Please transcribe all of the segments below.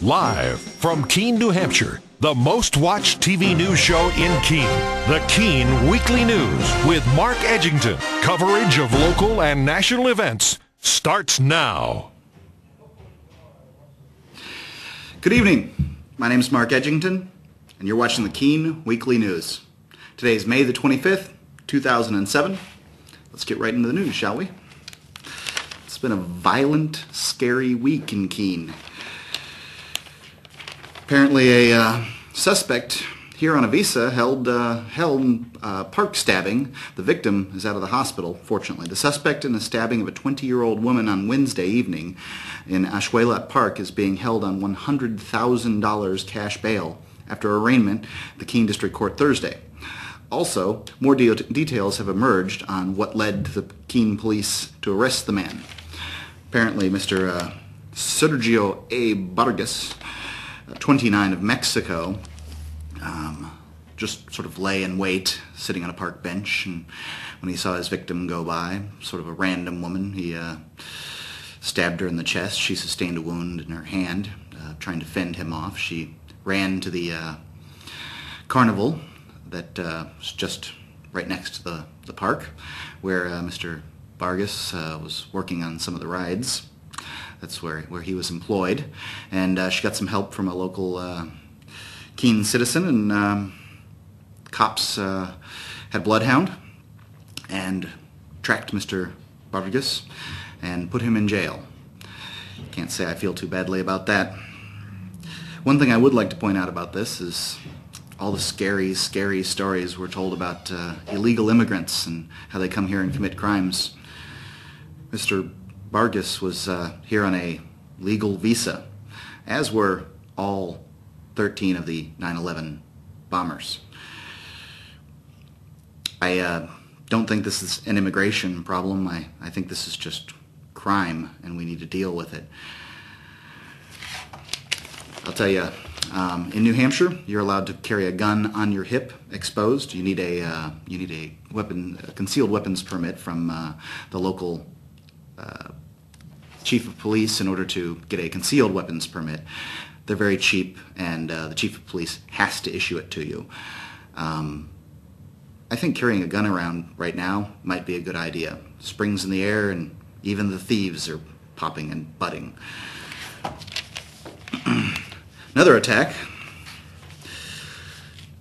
Live from Keene, New Hampshire, the most watched TV news show in Keene, the Keene Weekly News with Mark Edgington. Coverage of local and national events starts now. Good evening. My name is Mark Edgington, and you're watching the Keene Weekly News. Today is May the 25th, 2007. Let's get right into the news, shall we? It's been a violent, scary week in Keene. Apparently a suspect here on a visa held park stabbing. The victim is out of the hospital, fortunately. The suspect in the stabbing of a 20-year-old woman on Wednesday evening in Ashwaylat Park is being held on $100,000 cash bail after arraignment at the Keene District Court Thursday. Also, more details have emerged on what led the Keene police to arrest the man. Apparently, Mr. Sergio A. Vargas, 29 of Mexico, just sort of lay in wait, sitting on a park bench, and when he saw his victim go by, sort of a random woman, he stabbed her in the chest. She sustained a wound in her hand, trying to fend him off. She ran to the carnival that was just right next to the park, where Mr. Vargas was working on some of the rides. That's where he was employed, and she got some help from a local Keene citizen, and cops had bloodhound and tracked Mr. Vargas and put him in jail. Can't say I feel too badly about that. One thing I would like to point out about this is all the scary stories we're told about illegal immigrants and how they come here and commit crimes. Mr. Vargas was here on a legal visa, as were all 13 of the 9/11 bombers. I don't think this is an immigration problem. I think this is just crime, and we need to deal with it. I'll tell you, in New Hampshire, you're allowed to carry a gun on your hip, exposed. You need a concealed weapons permit from the local chief of police in order to get a concealed weapons permit. They're very cheap, and the chief of police has to issue it to you. I think carrying a gun around right now might be a good idea. Springs in the air, and even the thieves are popping and butting. Another attack.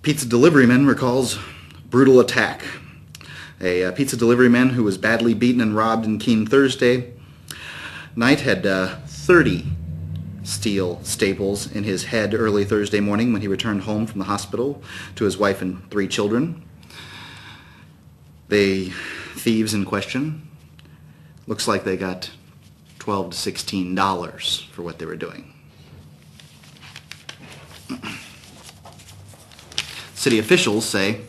Pizza delivery man recalls brutal attack. A pizza delivery man who was badly beaten and robbed in Keene Thursday night had 30 steel staples in his head early Thursday morning when he returned home from the hospital to his wife and 3 children. The thieves in question, looks like they got $12 to $16 for what they were doing. City officials say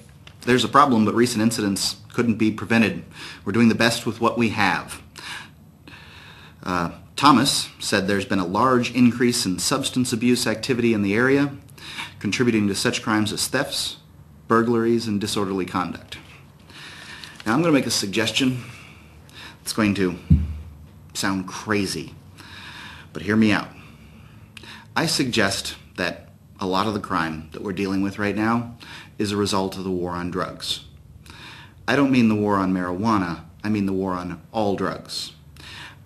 there's a problem, but recent incidents couldn't be prevented. We're doing the best with what we have. Thomas said there's been a large increase in substance abuse activity in the area, contributing to such crimes as thefts, burglaries, and disorderly conduct. Now I'm going to make a suggestion. It's going to sound crazy, but hear me out. I suggest that a lot of the crime that we're dealing with right now is a result of the war on drugs. I don't mean the war on marijuana, I mean the war on all drugs.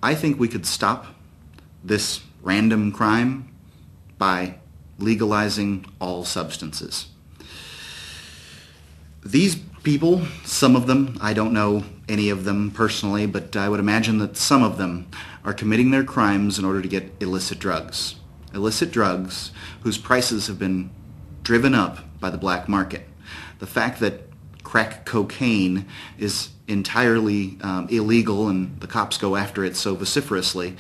I think we could stop this random crime by legalizing all substances. These people, some of them, I don't know any of them personally, but I would imagine that some of them are committing their crimes in order to get illicit drugs. Illicit drugs whose prices have been driven up by the black market. The fact that crack cocaine is entirely illegal and the cops go after it so vociferously,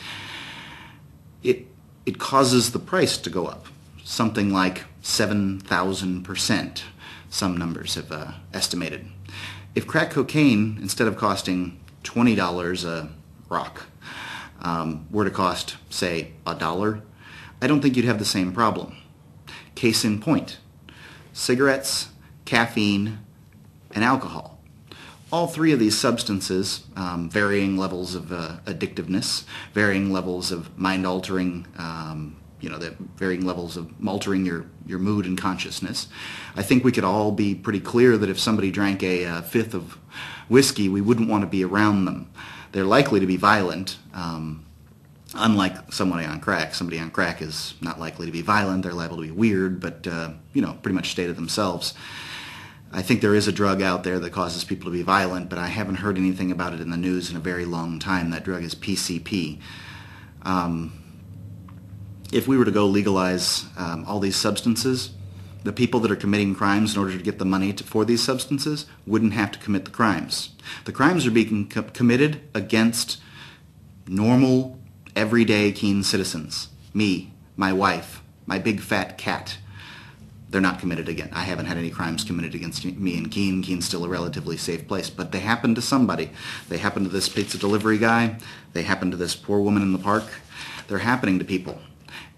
it causes the price to go up. Something like 7,000%, some numbers have estimated. If crack cocaine, instead of costing $20 a rock, were to cost, say, $1, I don't think you'd have the same problem. Case in point, cigarettes, caffeine, and alcohol. All 3 of these substances, varying levels of addictiveness, varying levels of mind-altering the varying levels of altering your mood and consciousness. I think we could all be pretty clear that if somebody drank a fifth of whiskey, we wouldn't want to be around them. They're likely to be violent, unlike somebody on crack. Somebody on crack is not likely to be violent. They're liable to be weird, but, pretty much stay to themselves. I think there is a drug out there that causes people to be violent, but I haven't heard anything about it in the news in a very long time. That drug is PCP. If we were to go legalize all these substances, the people that are committing crimes in order to get the money for these substances wouldn't have to commit the crimes. The crimes are being committed against normal, everyday Keene citizens. Me, my wife, my big fat cat. They're not committed again. I haven't had any crimes committed against me in Keene. Keene's still a relatively safe place, but they happen to somebody. They happen to this pizza delivery guy. They happen to this poor woman in the park. They're happening to people.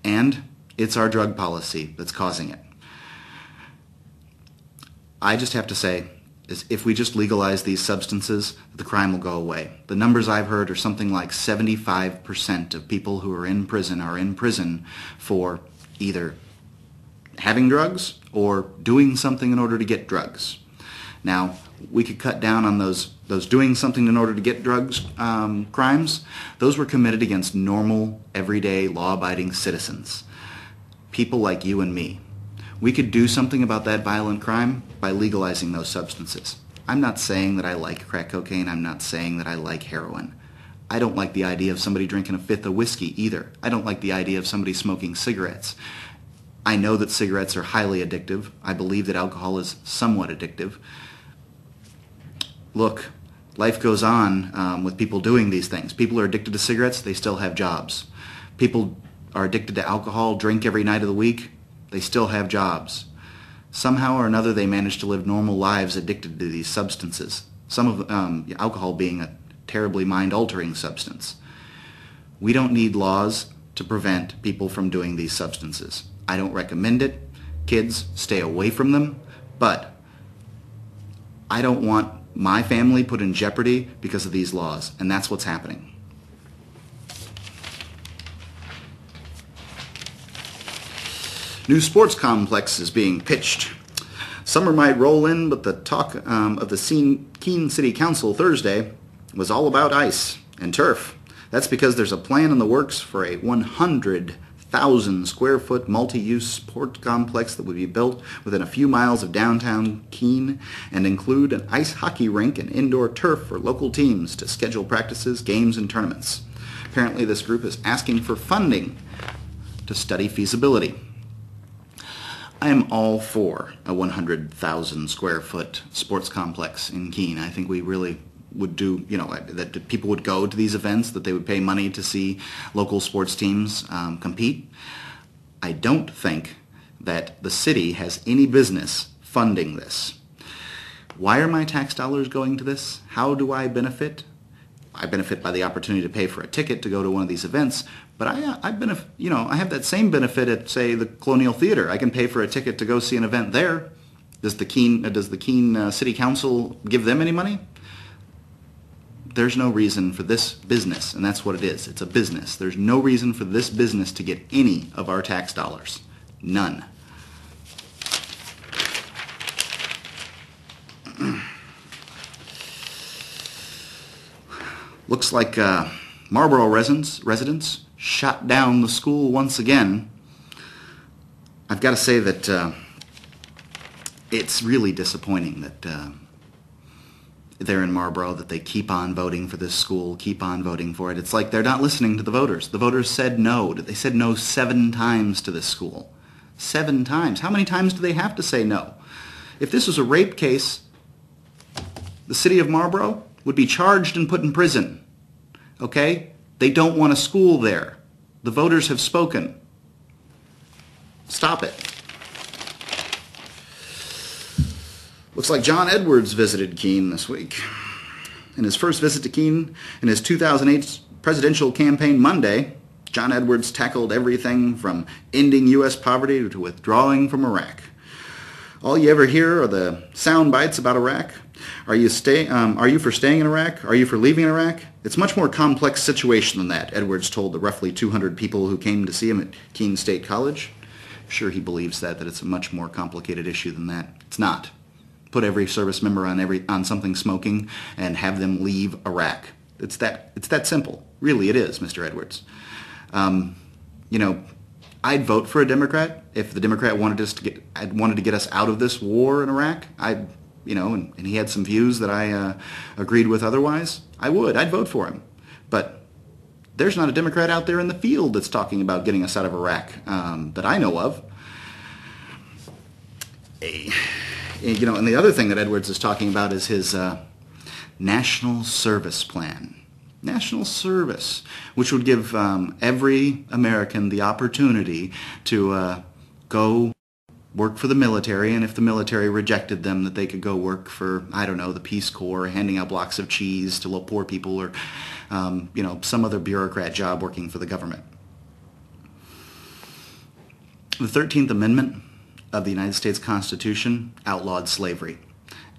And it's our drug policy that's causing it. I just have to say, is if we just legalize these substances, the crime will go away. The numbers I've heard are something like 75% of people who are in prison for either having drugs or doing something in order to get drugs. Now, we could cut down on those doing something in order to get drugs crimes. Those were committed against normal, everyday, law-abiding citizens. People like you and me. We could do something about that violent crime by legalizing those substances. I'm not saying that I like crack cocaine. I'm not saying that I like heroin. I don't like the idea of somebody drinking a fifth of whiskey either. I don't like the idea of somebody smoking cigarettes. I know that cigarettes are highly addictive. I believe that alcohol is somewhat addictive. Look, life goes on with people doing these things. People are addicted to cigarettes, they still have jobs. People are addicted to alcohol, drink every night of the week, they still have jobs. Somehow or another they manage to live normal lives addicted to these substances. Some of alcohol being a terribly mind-altering substance. We don't need laws to prevent people from doing these substances. I don't recommend it. Kids, stay away from them. But I don't want my family put in jeopardy because of these laws, and that's what's happening. New sports complex is being pitched. Summer might roll in, but the talk of the Keene City Council Thursday was all about ice and turf. That's because there's a plan in the works for a 100,000 square foot multi-use sport complex that would be built within a few miles of downtown Keene and include an ice hockey rink and indoor turf for local teams to schedule practices, games, and tournaments. Apparently this group is asking for funding to study feasibility. I am all for a 100,000 square foot sports complex in Keene. I think we really would do, that people would go to these events, that they would pay money to see local sports teams compete. I don't think that the city has any business funding this. Why are my tax dollars going to this? How do I benefit? I benefit by the opportunity to pay for a ticket to go to one of these events, but I have that same benefit at, say, the Colonial Theater. I can pay for a ticket to go see an event there. Does the Keene City Council give them any money? There's no reason for this business, and that's what it is. It's a business. There's no reason for this business to get any of our tax dollars. None. Looks like Marlborough residents shot down the school once again. I've got to say that it's really disappointing that they're in Marlborough, that they keep on voting for this school, keep on voting for it. It's like they're not listening to the voters. The voters said no. They said no 7 times to this school. 7 times. How many times do they have to say no? If this was a rape case, the city of Marlborough would be charged and put in prison. Okay? They don't want a school there. The voters have spoken. Stop it. Looks like John Edwards visited Keene this week. In his first visit to Keene in his 2008 presidential campaign Monday, John Edwards tackled everything from ending U.S. poverty to withdrawing from Iraq. All you ever hear are the sound bites about Iraq. Are you for staying in Iraq? Are you for leaving Iraq? It's a much more complex situation than that, Edwards told the roughly 200 people who came to see him at Keene State College. Sure, he believes that it's a much more complicated issue than that. It's not. Put every service member on something smoking and have them leave Iraq. It's that simple. Really, it is, Mr. Edwards. I'd vote for a Democrat if the Democrat wanted to get us out of this war in Iraq. And he had some views that I agreed with otherwise. I'd vote for him. But there's not a Democrat out there in the field that's talking about getting us out of Iraq that I know of. And the other thing that Edwards is talking about is his national service plan. National service, which would give every American the opportunity to go work for the military, and if the military rejected them, that they could go work for, the Peace Corps, handing out blocks of cheese to poor people, or, some other bureaucrat job working for the government. The 13th Amendment of the United States Constitution outlawed slavery.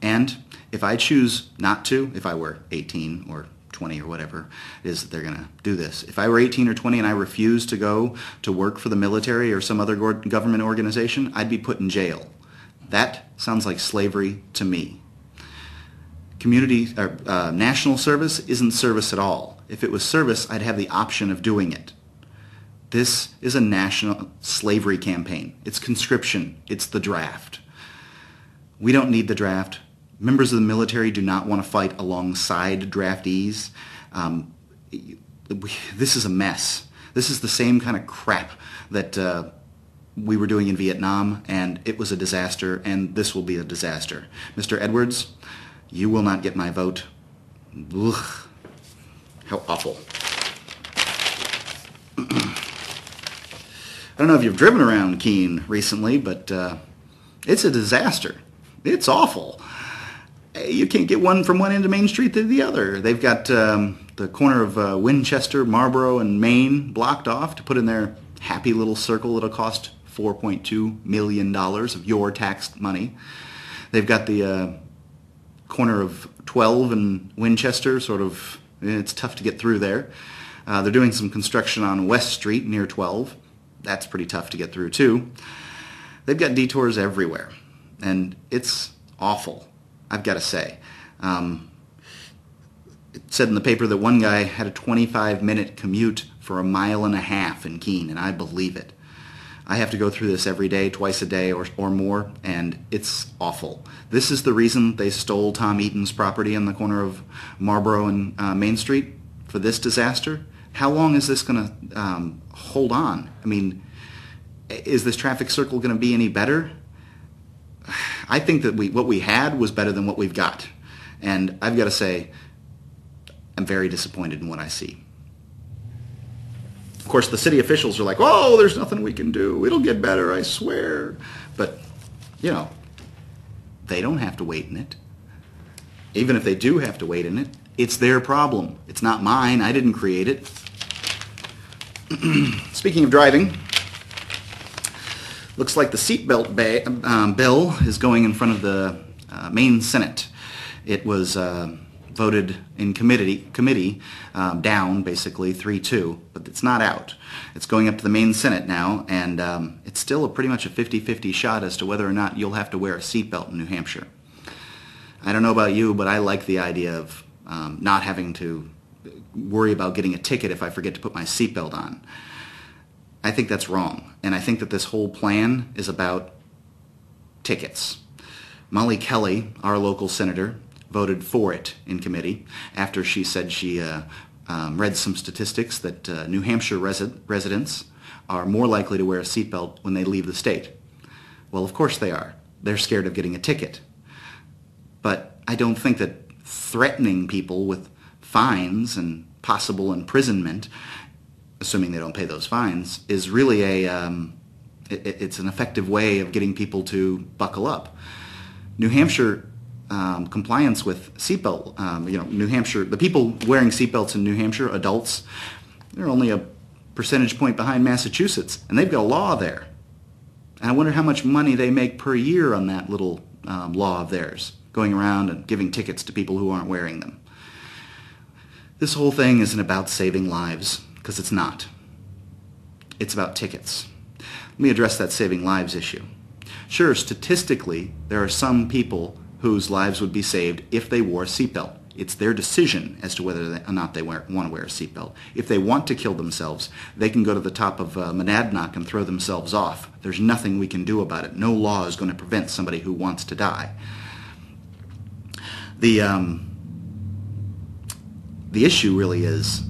And if I choose not to, if I were 18 or 20 or whatever it is that they're going to do this. If I were 18 or 20 and I refused to go to work for the military or some other government organization, I'd be put in jail. That sounds like slavery to me. National service isn't service at all. If it was service, I'd have the option of doing it. This is a national slavery campaign. It's conscription. It's the draft. We don't need the draft. Members of the military do not want to fight alongside draftees. This is a mess. This is the same kind of crap that we were doing in Vietnam, and it was a disaster, and this will be a disaster. Mr. Edwards, you will not get my vote. Ugh. How awful. I don't know if you've driven around Keene recently, but it's a disaster. It's awful. You can't get from one end of Main Street to the other. They've got the corner of Winchester, Marlborough, and Maine blocked off to put in their happy little circle that'll cost $4.2 million of your taxed money. They've got the corner of 12 and Winchester, it's tough to get through there. They're doing some construction on West Street near 12. That's pretty tough to get through, too. They've got detours everywhere, and it's awful. I've got to say. It said in the paper that one guy had a 25-minute commute for 1.5 miles in Keene, and I believe it. I have to go through this every day, twice a day or more, and it's awful. This is the reason they stole Tom Eaton's property on the corner of Marlborough and Main Street for this disaster. How long is this going to hold on? I mean, is this traffic circle going to be any better? I think that what we had was better than what we've got. And I've got to say, I'm very disappointed in what I see. Of course, the city officials are like, oh, there's nothing we can do. It'll get better, I swear. But, they don't have to wait in it. Even if they do have to wait in it, it's their problem. It's not mine. I didn't create it. Speaking of driving, looks like the Seatbelt Bill is going in front of the Maine Senate. It was voted in committee down, basically, 3-2, but it's not out. It's going up to the Maine Senate now, and it's still pretty much a 50-50 shot as to whether or not you'll have to wear a seatbelt in New Hampshire. I don't know about you, but I like the idea of not having to worry about getting a ticket if I forget to put my seatbelt on. I think that's wrong, and I think that this whole plan is about tickets. Molly Kelly, our local senator, voted for it in committee after she said she read some statistics that New Hampshire residents are more likely to wear a seatbelt when they leave the state. Well, of course they are. They're scared of getting a ticket. But I don't think that threatening people with fines and possible imprisonment, assuming they don't pay those fines, is really it's an effective way of getting people to buckle up. New Hampshire compliance with seatbelt, New Hampshire, the people wearing seatbelts in New Hampshire, adults, they're only a percentage point behind Massachusetts, and they've got a law there. And I wonder how much money they make per year on that little law of theirs, going around and giving tickets to people who aren't wearing them. This whole thing isn't about saving lives, because it's not. It's about tickets. Let me address that saving lives issue. Sure, statistically, there are some people whose lives would be saved if they wore a seatbelt. It's their decision as to whether or not they want to wear a seatbelt. If they want to kill themselves, they can go to the top of Monadnock and throw themselves off. There's nothing we can do about it. No law is going to prevent somebody who wants to die. The issue really is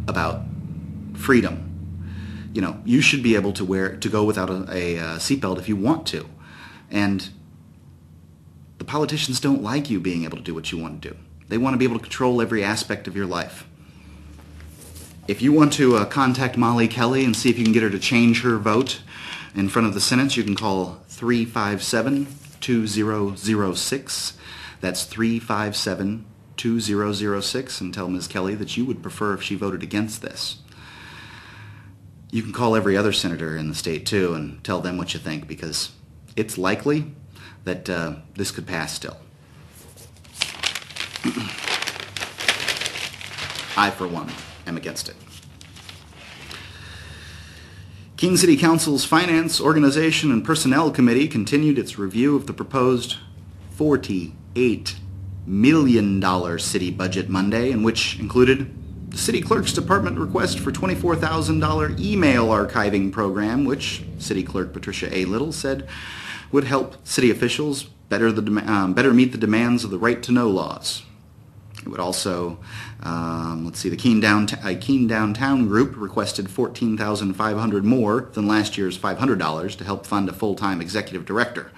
about freedom. You know, you should be able to go without a seatbelt if you want to. And the politicians don't like you being able to do what you want to do. They want to be able to control every aspect of your life. If you want to contact Molly Kelly and see if you can get her to change her vote in front of the Senate, you can call 357-2006. That's 357-2006, and tell Ms. Kelly that you would prefer if she voted against this. You can call every other senator in the state, too, and tell them what you think, because it's likely that this could pass still. I, for one, am against it. Keene City Council's Finance, Organization, and Personnel Committee continued its review of the proposed $48 million city budget Monday, in which included the City Clerk's Department request for $24,000 email archiving program, which City Clerk Patricia A. Little said would help city officials better meet the demands of the right-to-know laws. It would also, the Keene Downtown Group requested $14,500 more than last year's $500 to help fund a full-time executive director.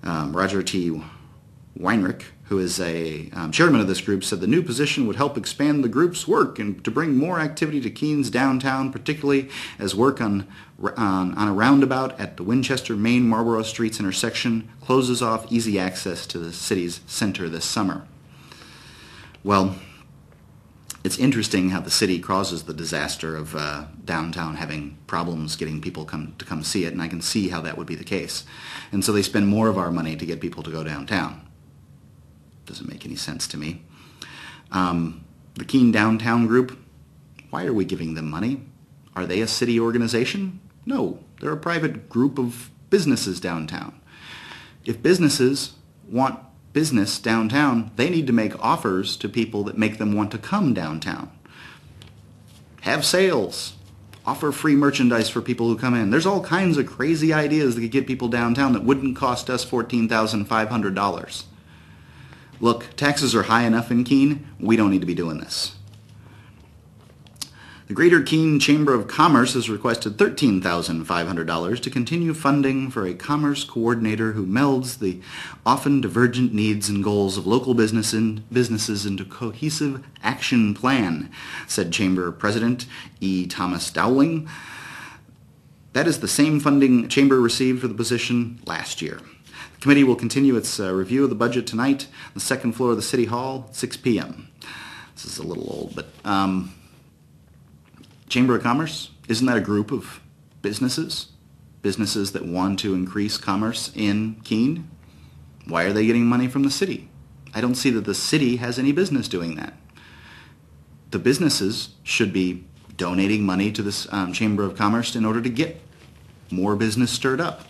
Roger T. Weinrich, who is a chairman of this group, said the new position would help expand the group's work and to bring more activity to Keene's downtown, particularly as work on a roundabout at the Winchester Main Marlborough Streets intersection closes off easy access to the city's center this summer. Well, it's interesting how the city causes the disaster of downtown having problems getting people to come see it, and I can see how that would be the case. And so they spend more of our money to get people to go downtown. Doesn't make any sense to me. The Keene Downtown Group, why are we giving them money? Are they a city organization? No, they're a private group of businesses downtown. If businesses want business downtown, they need to make offers to people that make them want to come downtown. Have sales. Offer free merchandise for people who come in. There's all kinds of crazy ideas that could get people downtown that wouldn't cost us $14,500. Look, taxes are high enough in Keene. We don't need to be doing this. The Greater Keene Chamber of Commerce has requested $13,500 to continue funding for a commerce coordinator who melds the often divergent needs and goals of local businesses into a cohesive action plan, said Chamber President E. Thomas Dowling. That is the same funding Chamber received for the position last year. The committee will continue its review of the budget tonight on the second floor of the City Hall at 6 p.m. This is a little old, but Chamber of Commerce, isn't that a group of businesses that want to increase commerce in Keene? Why are they getting money from the city? I don't see that the city has any business doing that. The businesses should be donating money to this Chamber of Commerce in order to get more business stirred up.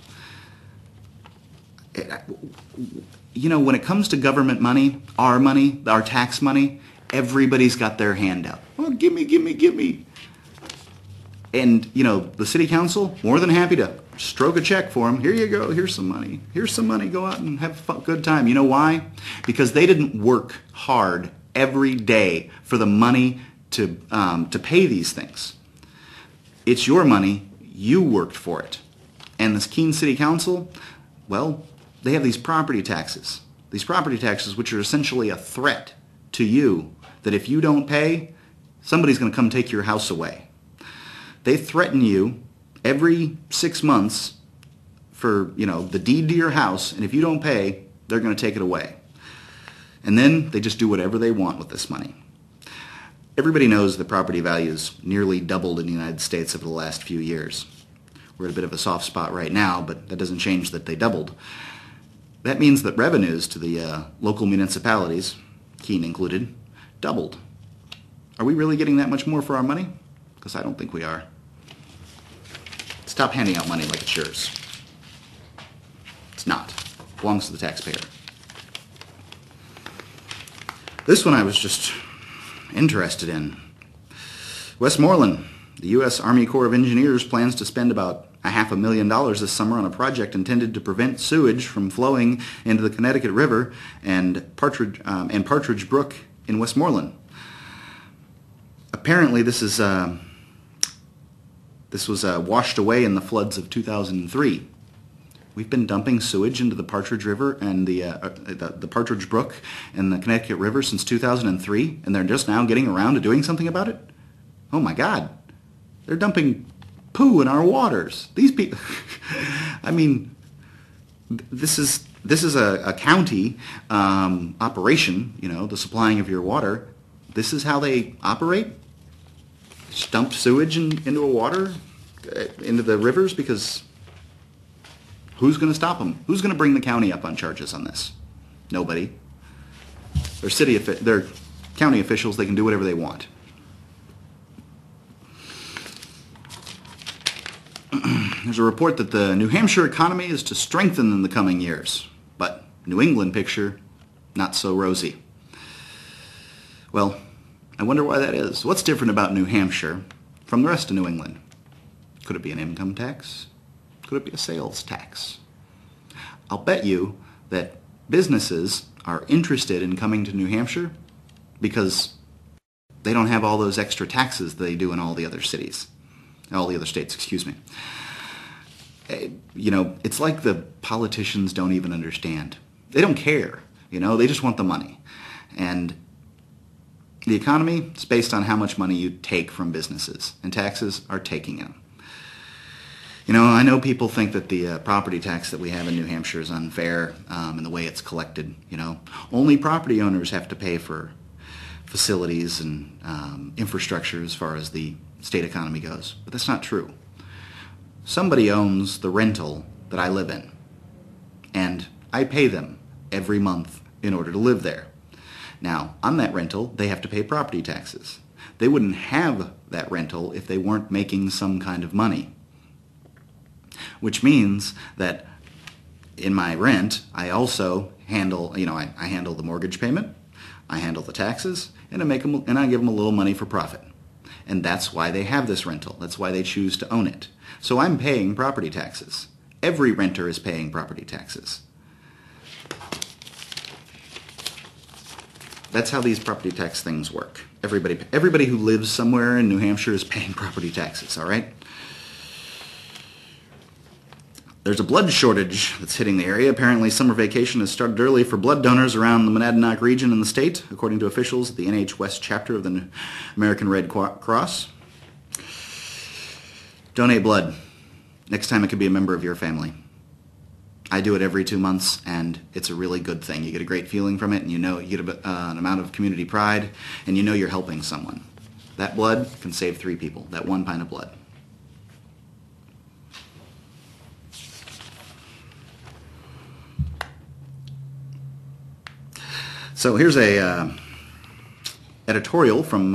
You know, when it comes to government money, our tax money, everybody's got their hand out. Oh, give me. And, you know, the city council, more than happy to stroke a check for them. Here you go. Here's some money. Go out and have a good time. You know why? Because they didn't work hard every day for the money to pay these things. It's your money. You worked for it. And this Keene City Council, well, they have these property taxes. These property taxes, which are essentially a threat to you, that if you don't pay, somebody's going to come take your house away. They threaten you every 6 months for, you know, the deed to your house, and if you don't pay, they're going to take it away. And then they just do whatever they want with this money. Everybody knows that property values nearly doubled in the United States over the last few years. We're at a bit of a soft spot right now, but that doesn't change that they doubled. That means that revenues to the local municipalities, Keene included, doubled. Are we really getting that much more for our money? Because I don't think we are. Stop handing out money like it's yours. It's not. It belongs to the taxpayer. This one I was just interested in. Westmoreland. The U.S. Army Corps of Engineers plans to spend about $500,000 this summer on a project intended to prevent sewage from flowing into the Connecticut River and Partridge Brook in Westmoreland. Apparently, this was washed away in the floods of 2003. We've been dumping sewage into the Partridge River and the Partridge Brook and the Connecticut River since 2003, and they're just now getting around to doing something about it? Oh my God. They're dumping poo in our waters. These people, I mean, this is a county operation, you know, the supplying of your water. This is how they operate? Just dump sewage into a water, into the rivers, because who's going to stop them? Who's going to bring the county up on charges on this? Nobody. They're county officials. They can do whatever they want. There's a report that the New Hampshire economy is to strengthen in the coming years, but New England picture, not so rosy. Well, I wonder why that is. What's different about New Hampshire from the rest of New England? Could it be an income tax? Could it be a sales tax? I'll bet you that businesses are interested in coming to New Hampshire because they don't have all those extra taxes they do in all the other cities. All the other states, excuse me. You know, it's like the politicians don't even understand. They don't care, you know, they just want the money. And the economy is based on how much money you take from businesses, and taxes are taking them. You know, I know people think that the property tax that we have in New Hampshire is unfair in the way it's collected, you know. Only property owners have to pay for facilities and infrastructure as far as the state economy goes. But that's not true. Somebody owns the rental that I live in, and I pay them every month in order to live there. Now, on that rental, they have to pay property taxes. They wouldn't have that rental if they weren't making some kind of money. Which means that in my rent, I also handle, you know, I handle the mortgage payment, I handle the taxes, and I give them a little money for profit. And that's why they have this rental. That's why they choose to own it. So I'm paying property taxes. Every renter is paying property taxes. That's how these property tax things work. Everybody who lives somewhere in New Hampshire is paying property taxes, all right? There's a blood shortage that's hitting the area. Apparently, summer vacation has started early for blood donors around the Monadnock region in the state, according to officials at the NH West chapter of the American Red Cross. Donate blood. Next time it could be a member of your family. I do it every 2 months, and it's a really good thing. You get a great feeling from it, and you know you get an amount of community pride, and you know you're helping someone. That blood can save 3 people, that 1 pint of blood. So here's a editorial from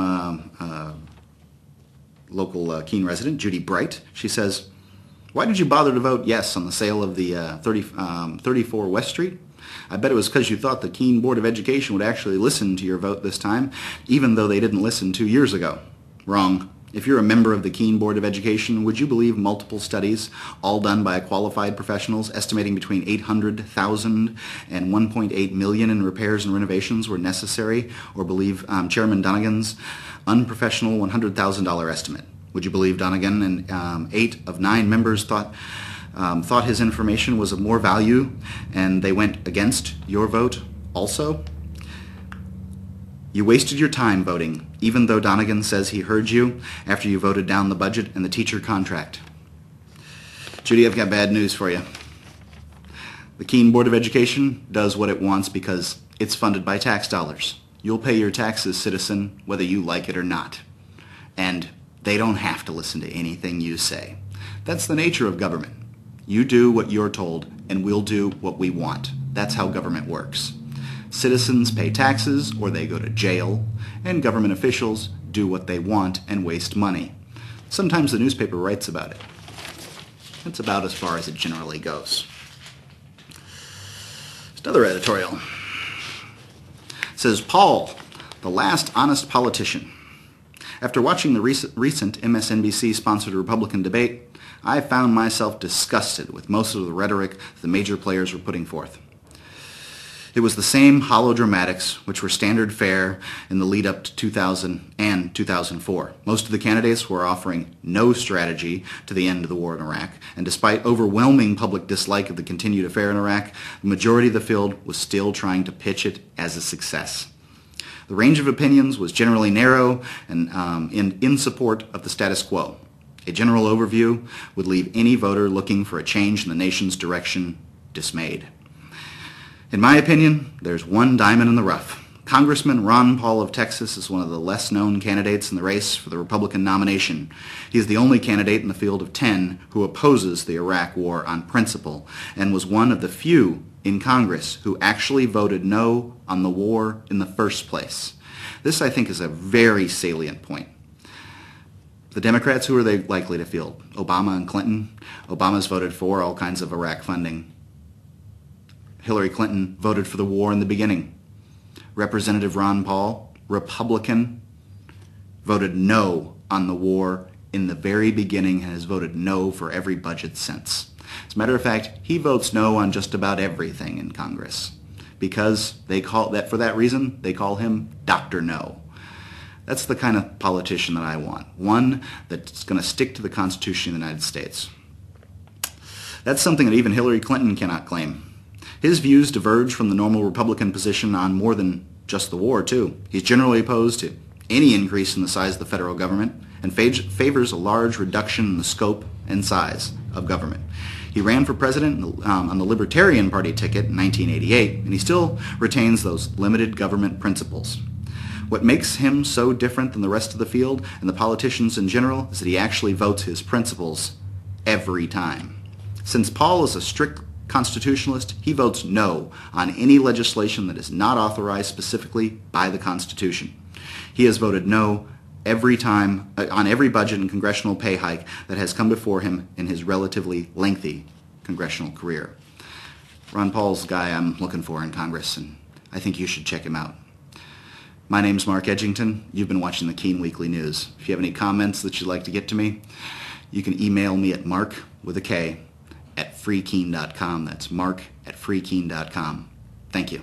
local Keene resident, Judy Bright. She says, "Why did you bother to vote yes on the sale of the 34 West Street? I bet it was because you thought the Keene Board of Education would actually listen to your vote this time, even though they didn't listen 2 years ago. Wrong. If you're a member of the Keene Board of Education, would you believe multiple studies, all done by qualified professionals, estimating between 800,000 and 1.8 million in repairs and renovations were necessary, or believe Chairman Donegan's unprofessional $100,000 estimate? Would you believe Donegan and 8 of 9 members thought his information was of more value, and they went against your vote also? You wasted your time voting, even though Donegan says he heard you after you voted down the budget and the teacher contract." Judy, I've got bad news for you. The Keene Board of Education does what it wants because it's funded by tax dollars. You'll pay your taxes, citizen, whether you like it or not. And they don't have to listen to anything you say. That's the nature of government. You do what you're told, and we'll do what we want. That's how government works. Citizens pay taxes or they go to jail, and government officials do what they want and waste money. Sometimes the newspaper writes about it. That's about as far as it generally goes. There's another editorial. It says, Paul, the last honest politician. After watching the recent MSNBC-sponsored Republican debate, I found myself disgusted with most of the rhetoric the major players were putting forth. It was the same hollow dramatics which were standard fare in the lead-up to 2000 and 2004. Most of the candidates were offering no strategy to the end of the war in Iraq, and despite overwhelming public dislike of the continued affair in Iraq, the majority of the field was still trying to pitch it as a success. The range of opinions was generally narrow and in support of the status quo. A general overview would leave any voter looking for a change in the nation's direction dismayed. In my opinion, there's one diamond in the rough. Congressman Ron Paul of Texas is one of the less-known candidates in the race for the Republican nomination. He is the only candidate in the field of 10 who opposes the Iraq War on principle, and was one of the few in Congress who actually voted no on the war in the first place. This, I think, is a very salient point. The Democrats, who are they likely to field? Obama and Clinton. Obama's voted for all kinds of Iraq funding. Hillary Clinton voted for the war in the beginning. Representative Ron Paul, Republican, voted no on the war in the very beginning and has voted no for every budget since. As a matter of fact, he votes no on just about everything in Congress because for that reason, they call him Dr. No. That's the kind of politician that I want. One that's going to stick to the Constitution of the United States. That's something that even Hillary Clinton cannot claim. His views diverge from the normal Republican position on more than just the war, too. He's generally opposed to any increase in the size of the federal government and favors a large reduction in the scope and size of government. He ran for president on the Libertarian Party ticket in 1988, and he still retains those limited government principles. What makes him so different than the rest of the field and the politicians in general is that he actually votes his principles every time. Since Paul is a strict constitutionalist, he votes no on any legislation that is not authorized specifically by the Constitution. He has voted no every time on every budget and congressional pay hike that has come before him in his relatively lengthy congressional career. Ron Paul's the guy I'm looking for in Congress, and I think you should check him out. My name's Mark Edgington. You've been watching the Keene Weekly News. If you have any comments that you'd like to get to me, you can email me at mark@freekeene.com. That's mark@freekeene.com. Thank you.